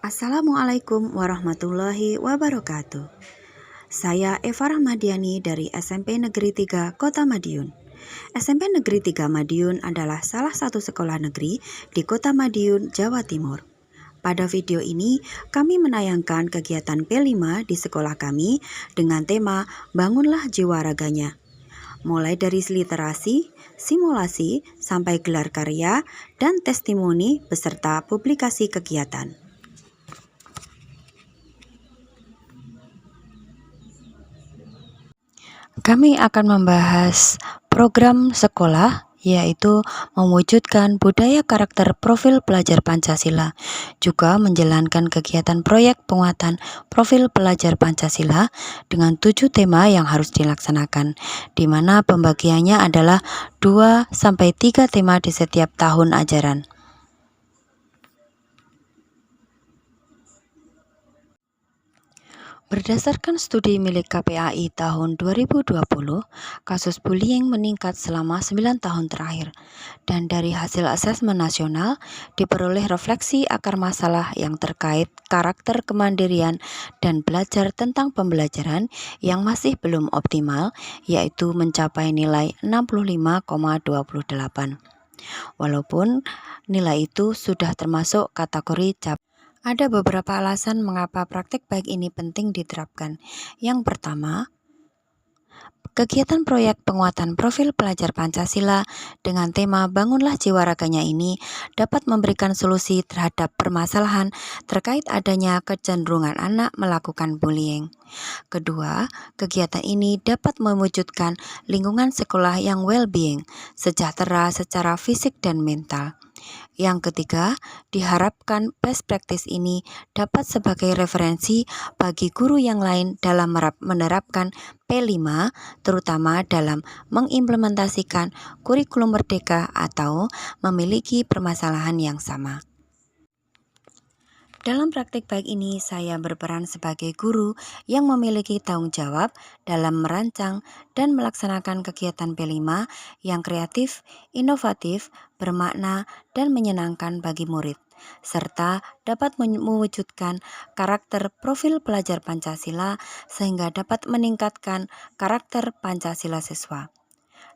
Assalamualaikum warahmatullahi wabarakatuh. Saya Eva Rahmadiani dari SMP Negeri 3 Kota Madiun. SMP Negeri 3 Madiun adalah salah satu sekolah negeri di Kota Madiun, Jawa Timur. Pada video ini, kami menayangkan kegiatan P5 di sekolah kami dengan tema Bangunlah Jiwa Raganya. Mulai dari literasi, simulasi, sampai gelar karya, dan testimoni beserta publikasi kegiatan. Kami akan membahas program sekolah, yaitu mewujudkan budaya karakter profil pelajar Pancasila, juga menjalankan kegiatan proyek penguatan profil pelajar Pancasila dengan 7 tema yang harus dilaksanakan, di mana pembagiannya adalah 2-3 tema di setiap tahun ajaran. Berdasarkan studi milik KPAI tahun 2020, kasus bullying meningkat selama 9 tahun terakhir. Dan dari hasil asesmen nasional, diperoleh refleksi akar masalah yang terkait karakter kemandirian dan belajar tentang pembelajaran yang masih belum optimal, yaitu mencapai nilai 65,28. Walaupun nilai itu sudah termasuk kategori CAP. Ada beberapa alasan mengapa praktik baik ini penting diterapkan. Yang pertama, kegiatan proyek penguatan profil pelajar Pancasila dengan tema Bangunlah Jiwa Raganya ini dapat memberikan solusi terhadap permasalahan terkait adanya kecenderungan anak melakukan bullying. Kedua, kegiatan ini dapat mewujudkan lingkungan sekolah yang well-being, sejahtera secara fisik dan mental. Yang ketiga, diharapkan best practice ini dapat sebagai referensi bagi guru yang lain dalam menerapkan P5, terutama dalam mengimplementasikan kurikulum merdeka atau memiliki permasalahan yang sama. Dalam praktik baik ini, saya berperan sebagai guru yang memiliki tanggung jawab dalam merancang dan melaksanakan kegiatan P5 yang kreatif, inovatif, bermakna, dan menyenangkan bagi murid, serta dapat mewujudkan karakter profil pelajar Pancasila sehingga dapat meningkatkan karakter Pancasila siswa.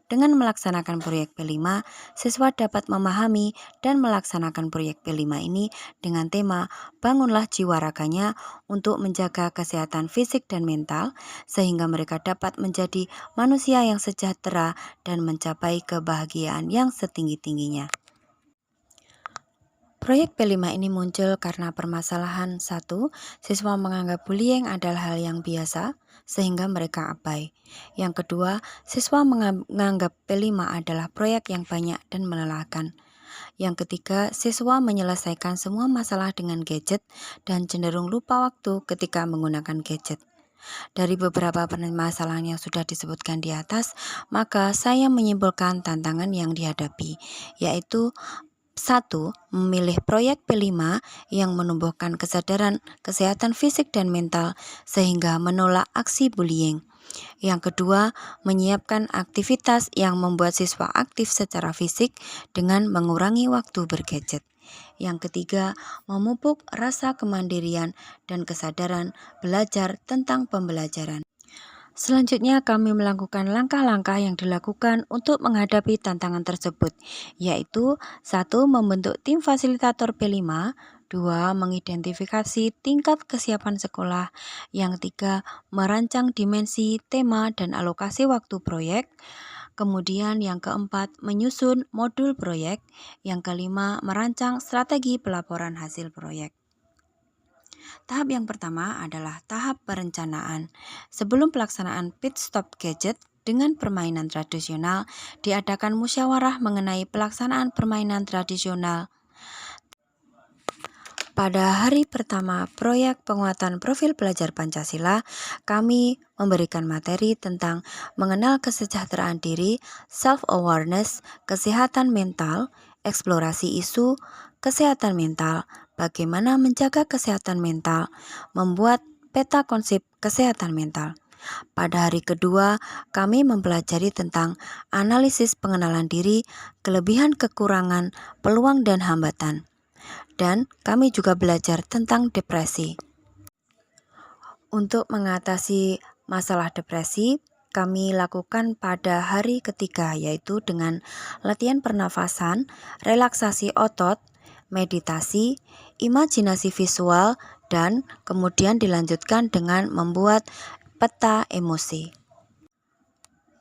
Dengan melaksanakan proyek P5, siswa dapat memahami dan melaksanakan proyek P5 ini dengan tema Bangunlah Jiwa Raganya untuk menjaga kesehatan fisik dan mental, sehingga mereka dapat menjadi manusia yang sejahtera dan mencapai kebahagiaan yang setinggi-tingginya. Proyek P5 ini muncul karena permasalahan 1. Siswa menganggap bullying adalah hal yang biasa, sehingga mereka abai. Yang kedua, siswa menganggap P5 adalah proyek yang banyak dan melelahkan. Yang ketiga, siswa menyelesaikan semua masalah dengan gadget dan cenderung lupa waktu ketika menggunakan gadget. Dari beberapa permasalahan yang sudah disebutkan di atas, maka saya menyimpulkan tantangan yang dihadapi, yaitu 1. Memilih proyek P5 yang menumbuhkan kesadaran kesehatan fisik dan mental sehingga menolak aksi bullying. Yang kedua, menyiapkan aktivitas yang membuat siswa aktif secara fisik dengan mengurangi waktu bergadget. Yang ketiga, memupuk rasa kemandirian dan kesadaran belajar tentang pembelajaran. Selanjutnya, kami melakukan langkah-langkah yang dilakukan untuk menghadapi tantangan tersebut, yaitu 1. Membentuk tim fasilitator P5, 2. Mengidentifikasi tingkat kesiapan sekolah, yang 3. Merancang dimensi, tema, dan alokasi waktu proyek, kemudian yang keempat, menyusun modul proyek, yang kelima, merancang strategi pelaporan hasil proyek. Tahap yang pertama adalah tahap perencanaan. Sebelum pelaksanaan pit stop gadget dengan permainan tradisional, diadakan musyawarah mengenai pelaksanaan permainan tradisional. Pada hari pertama proyek penguatan profil pelajar Pancasila, kami memberikan materi tentang mengenal kesejahteraan diri, self-awareness, kesehatan mental, eksplorasi isu, kesehatan mental, bagaimana menjaga kesehatan mental, membuat peta konsep kesehatan mental. Pada hari kedua, kami mempelajari tentang analisis pengenalan diri, kelebihan kekurangan, peluang dan hambatan. dan kami juga belajar tentang depresi. Untuk mengatasi masalah depresi, kami lakukan pada hari ketiga, yaitu dengan latihan pernafasan, relaksasi otot, meditasi, imajinasi visual, dan kemudian dilanjutkan dengan membuat peta emosi.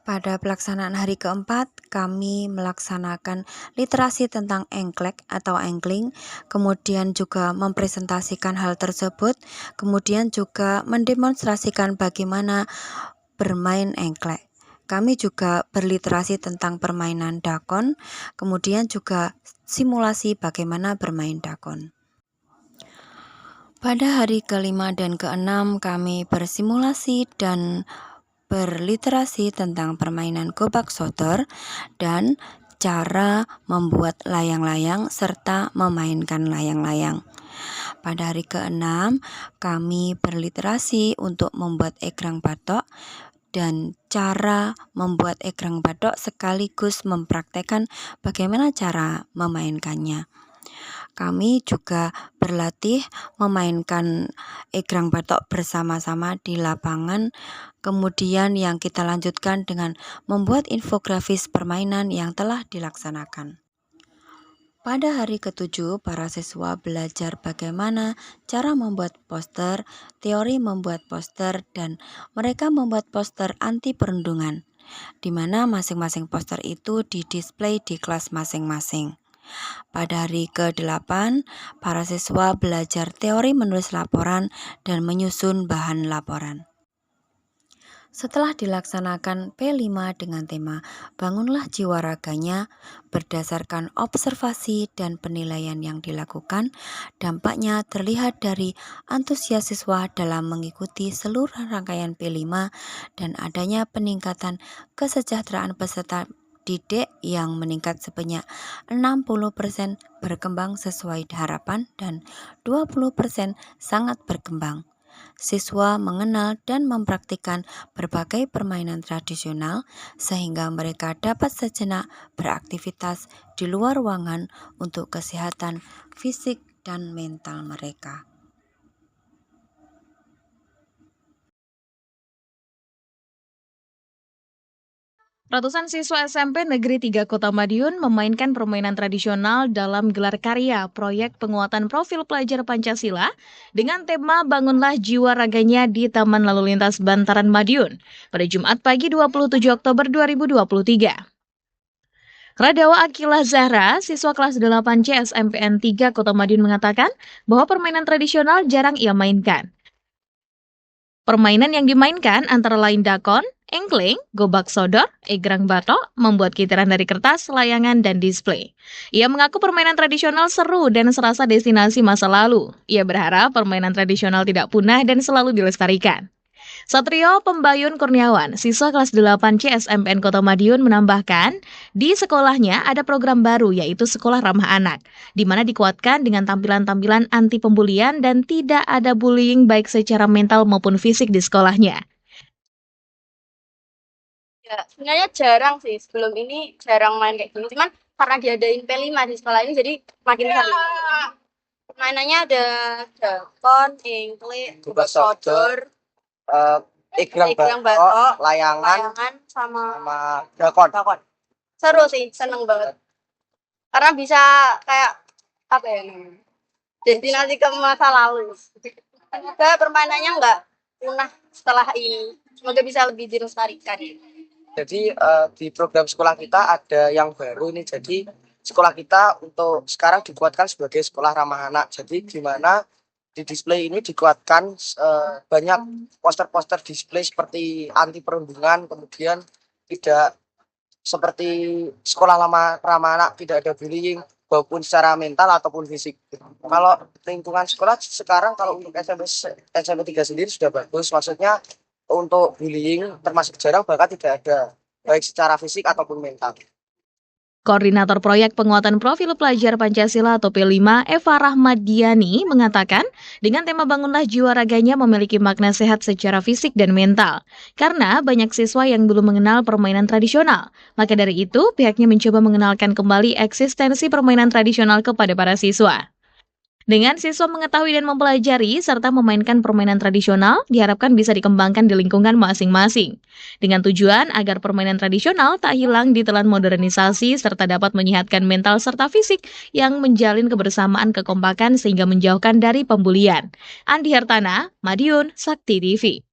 Pada pelaksanaan hari keempat, kami melaksanakan literasi tentang engklek atau angling, kemudian juga mempresentasikan hal tersebut, kemudian juga mendemonstrasikan bagaimana bermain engklek. Kami juga berliterasi tentang permainan dakon, kemudian juga simulasi bagaimana bermain dakon. Pada hari kelima dan keenam, kami bersimulasi dan berliterasi tentang permainan gobak sodor dan cara membuat layang-layang serta memainkan layang-layang. Pada hari keenam, kami berliterasi untuk membuat egrang batok dan cara membuat egrang batok sekaligus mempraktekkan bagaimana cara memainkannya. Kami juga berlatih memainkan egrang batok bersama-sama di lapangan, kemudian yang kita lanjutkan dengan membuat infografis permainan yang telah dilaksanakan. Pada hari ketujuh, para siswa belajar bagaimana cara membuat poster, teori membuat poster, dan mereka membuat poster anti perundungan, di mana masing-masing poster itu didisplay di kelas masing-masing. Pada hari ke-8, para siswa belajar teori menulis laporan dan menyusun bahan laporan. Setelah dilaksanakan P5 dengan tema Bangunlah Jiwa Raganya, berdasarkan observasi dan penilaian yang dilakukan, dampaknya terlihat dari antusias siswa dalam mengikuti seluruh rangkaian P5 dan adanya peningkatan kesejahteraan peserta didik yang meningkat sebanyak 60% berkembang sesuai harapan dan 20% sangat berkembang. Siswa mengenal dan mempraktikkan berbagai permainan tradisional sehingga mereka dapat sejenak beraktivitas di luar ruangan untuk kesehatan fisik dan mental mereka. Ratusan siswa SMP Negeri 3 Kota Madiun memainkan permainan tradisional dalam gelar karya proyek penguatan profil pelajar Pancasila dengan tema Bangunlah Jiwa Raganya di Taman Lalu Lintas Bantaran Madiun pada Jumat pagi 27 Oktober 2023. Radawa Akila Zahra, siswa kelas 8 C SMPN 3 Kota Madiun mengatakan bahwa permainan tradisional jarang ia mainkan. Permainan yang dimainkan antara lain dakon, engkling, gobak sodor, egrang batok, membuat kitiran dari kertas, layangan, dan display. Ia mengaku permainan tradisional seru dan serasa destinasi masa lalu. Ia berharap permainan tradisional tidak punah dan selalu dilestarikan. Satrio Pembayun Kurniawan, siswa kelas 8 C SMPN Kota Madiun menambahkan, di sekolahnya ada program baru yaitu Sekolah Ramah Anak, di mana dikuatkan dengan tampilan-tampilan anti pembulian dan tidak ada bullying baik secara mental maupun fisik di sekolahnya. Ya, sebenarnya jarang sih. Sebelum ini jarang main kayak gini. Cuman karena diadain P5 di sekolah ini jadi makin seru. Mainannya ada dakon, engklik, gobak sodor, egrang batok, layangan sama dakon. Seru sih, seneng banget. Karena bisa kayak apa ya namanya? Destinasi ke masa lalu. Semoga permainannya nggak punah setelah ini. Semoga bisa lebih dilestarikan. Jadi di program sekolah kita ada yang baru ini. Jadi sekolah kita untuk sekarang dikuatkan sebagai sekolah ramah anak. Jadi di mana di display ini dikuatkan banyak poster-poster display seperti anti perundungan, kemudian tidak seperti sekolah ramah anak, tidak ada bullying maupun secara mental ataupun fisik. Kalau lingkungan sekolah sekarang kalau untuk SMP 3 sendiri sudah bagus, maksudnya untuk bullying termasuk jarang bahkan tidak ada baik secara fisik ataupun mental. Koordinator Proyek Penguatan Profil Pelajar Pancasila atau P5, Eva Rahmadiani, mengatakan dengan tema Bangunlah Jiwa Raganya memiliki makna sehat secara fisik dan mental. Karena banyak siswa yang belum mengenal permainan tradisional. Maka dari itu, pihaknya mencoba mengenalkan kembali eksistensi permainan tradisional kepada para siswa. Dengan siswa mengetahui dan mempelajari serta memainkan permainan tradisional, diharapkan bisa dikembangkan di lingkungan masing-masing. Dengan tujuan agar permainan tradisional tak hilang di telan modernisasi serta dapat menyehatkan mental serta fisik yang menjalin kebersamaan kekompakan sehingga menjauhkan dari pembulian. Andi Hartana, Madiun, Sakti TV.